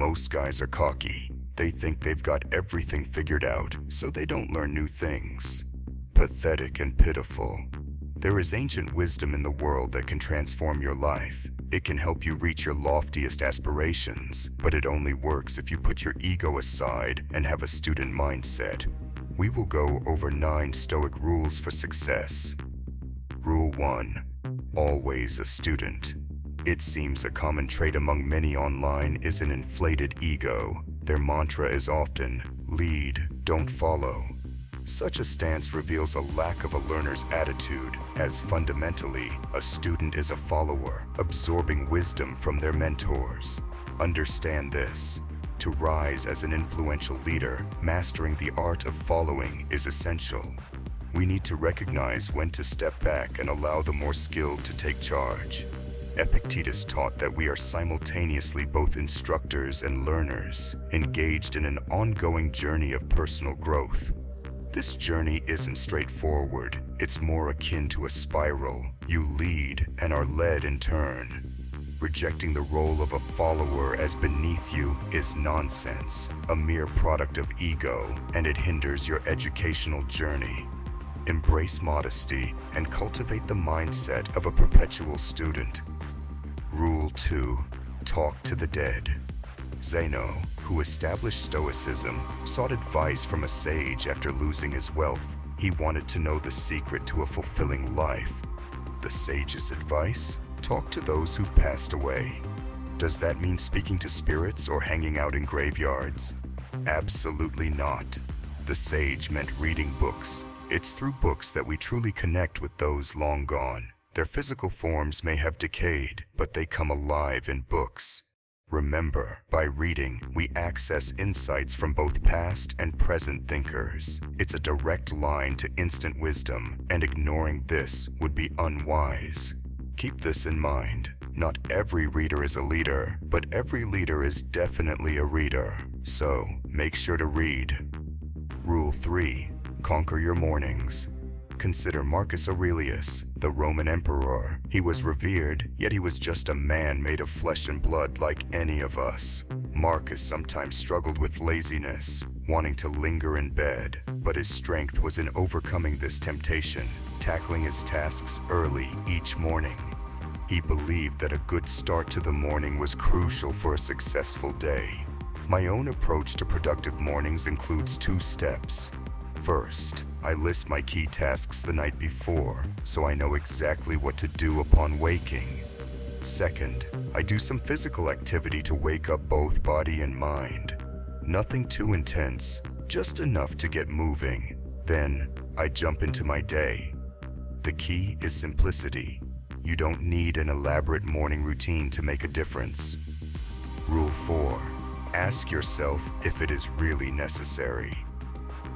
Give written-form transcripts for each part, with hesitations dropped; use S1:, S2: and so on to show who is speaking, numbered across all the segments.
S1: Most guys are cocky. They think they've got everything figured out, so they don't learn new things. Pathetic and pitiful. There is ancient wisdom in the world that can transform your life. It can help you reach your loftiest aspirations, but it only works if you put your ego aside and have a student mindset. We will go over 9 Stoic rules for success. Rule 1. Always a student. It seems a common trait among many online is an inflated ego. Their mantra is often, lead, don't follow. Such a stance reveals a lack of a learner's attitude, as fundamentally, a student is a follower, absorbing wisdom from their mentors. Understand this. To rise as an influential leader, mastering the art of following is essential. We need to recognize when to step back and allow the more skilled to take charge. Epictetus taught that we are simultaneously both instructors and learners, engaged in an ongoing journey of personal growth. This journey isn't straightforward. It's more akin to a spiral. You lead and are led in turn. Rejecting the role of a follower as beneath you is nonsense, a mere product of ego, and it hinders your educational journey. Embrace modesty and cultivate the mindset of a perpetual student. Rule 2. Talk to the dead. Zeno, who established Stoicism, sought advice from a sage after losing his wealth. He wanted to know the secret to a fulfilling life. The sage's advice? Talk to those who've passed away. Does that mean speaking to spirits or hanging out in graveyards? Absolutely not. The sage meant reading books. It's through books that we truly connect with those long gone. Their physical forms may have decayed, but they come alive in books. Remember, by reading, we access insights from both past and present thinkers. It's a direct line to instant wisdom, and ignoring this would be unwise. Keep this in mind. Not every reader is a leader, but every leader is definitely a reader. So, make sure to read. Rule 3. Conquer your mornings. Consider Marcus Aurelius, the Roman emperor. He was revered, yet he was just a man made of flesh and blood like any of us. Marcus sometimes struggled with laziness, wanting to linger in bed, but his strength was in overcoming this temptation, tackling his tasks early each morning. He believed that a good start to the morning was crucial for a successful day. My own approach to productive mornings includes 2 steps. First, I list my key tasks the night before, so I know exactly what to do upon waking. Second, I do some physical activity to wake up both body and mind. Nothing too intense, just enough to get moving. Then, I jump into my day. The key is simplicity. You don't need an elaborate morning routine to make a difference. Rule 4. Ask yourself if it is really necessary.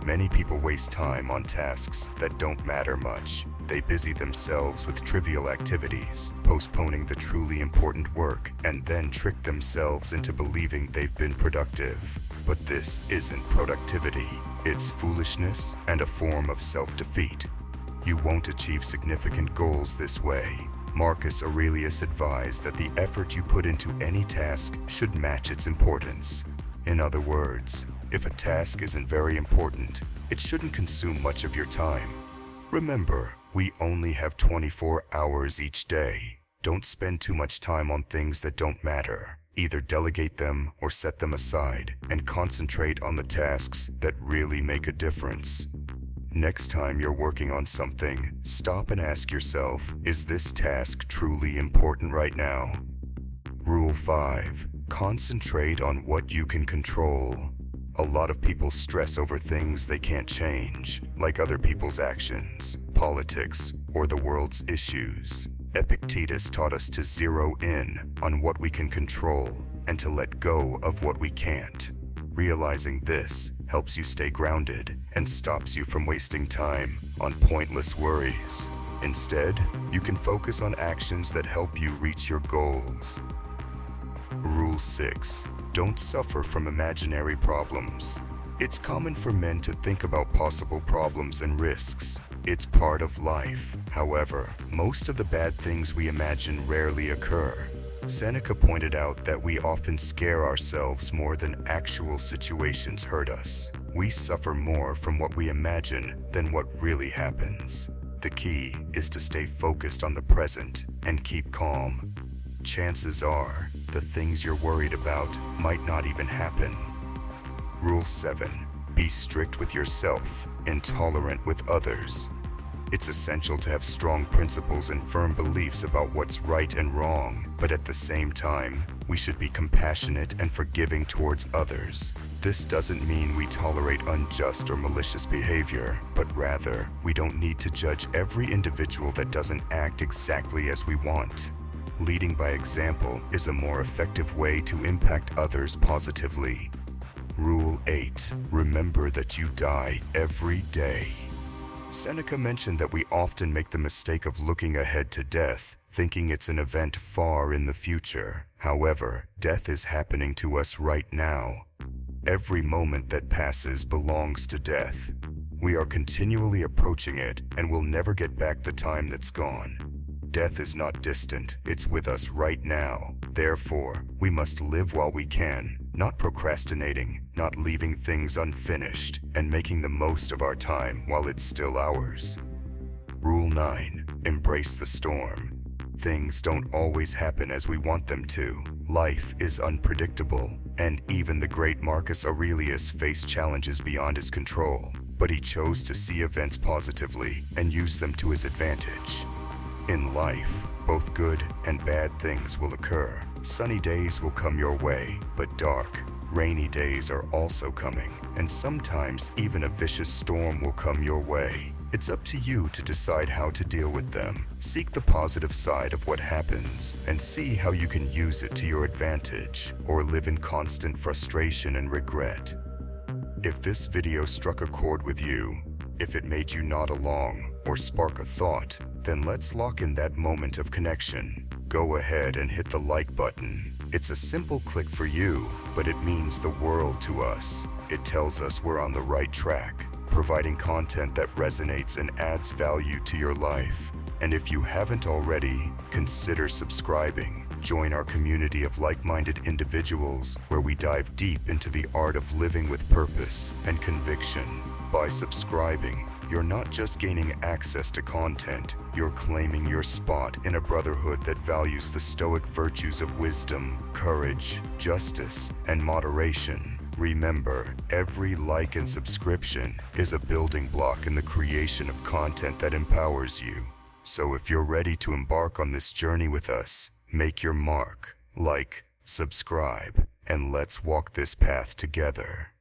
S1: Many people waste time on tasks that don't matter much. They busy themselves with trivial activities, postponing the truly important work, and then trick themselves into believing they've been productive. But this isn't productivity. It's foolishness and a form of self-defeat. You won't achieve significant goals this way. Marcus Aurelius advised that the effort you put into any task should match its importance. In other words, if a task isn't very important, it shouldn't consume much of your time. Remember, we only have 24 hours each day. Don't spend too much time on things that don't matter. Either delegate them or set them aside and concentrate on the tasks that really make a difference. Next time you're working on something, stop and ask yourself, is this task truly important right now? Rule 5. Concentrate on what you can control. A lot of people stress over things they can't change, like other people's actions, politics, or the world's issues. Epictetus taught us to zero in on what we can control and to let go of what we can't. Realizing this helps you stay grounded and stops you from wasting time on pointless worries. Instead, you can focus on actions that help you reach your goals. Rule 6. Don't suffer from imaginary problems. It's common for men to think about possible problems and risks. It's part of life. However, most of the bad things we imagine rarely occur. Seneca pointed out that we often scare ourselves more than actual situations hurt us. We suffer more from what we imagine than what really happens. The key is to stay focused on the present and keep calm. Chances are, the things you're worried about might not even happen. Rule 7. Be strict with yourself, intolerant with others. It's essential to have strong principles and firm beliefs about what's right and wrong, but at the same time, we should be compassionate and forgiving towards others. This doesn't mean we tolerate unjust or malicious behavior, but rather, we don't need to judge every individual that doesn't act exactly as we want. Leading by example is a more effective way to impact others positively. Rule 8. Remember that you die every day. Seneca mentioned that we often make the mistake of looking ahead to death, thinking it's an event far in the future. However, death is happening to us right now. Every moment that passes belongs to death. We are continually approaching it and will never get back the time that's gone. Death is not distant, it's with us right now. Therefore, we must live while we can, not procrastinating, not leaving things unfinished, and making the most of our time while it's still ours. Rule 9. Embrace the storm. Things don't always happen as we want them to. Life is unpredictable, and even the great Marcus Aurelius faced challenges beyond his control, but he chose to see events positively and use them to his advantage. In life, both good and bad things will occur. Sunny days will come your way, but dark, rainy days are also coming, and sometimes even a vicious storm will come your way. It's up to you to decide how to deal with them. Seek the positive side of what happens and see how you can use it to your advantage, or live in constant frustration and regret. If this video struck a chord with you, if it made you nod along or spark a thought, then let's lock in that moment of connection. Go ahead and hit the like button. It's a simple click for you, but it means the world to us. It tells us we're on the right track, providing content that resonates and adds value to your life. And if you haven't already, consider subscribing. Join our community of like-minded individuals where we dive deep into the art of living with purpose and conviction. By subscribing, you're not just gaining access to content, you're claiming your spot in a brotherhood that values the Stoic virtues of wisdom, courage, justice, and moderation. Remember, every like and subscription is a building block in the creation of content that empowers you. So if you're ready to embark on this journey with us, make your mark, like, subscribe, and let's walk this path together.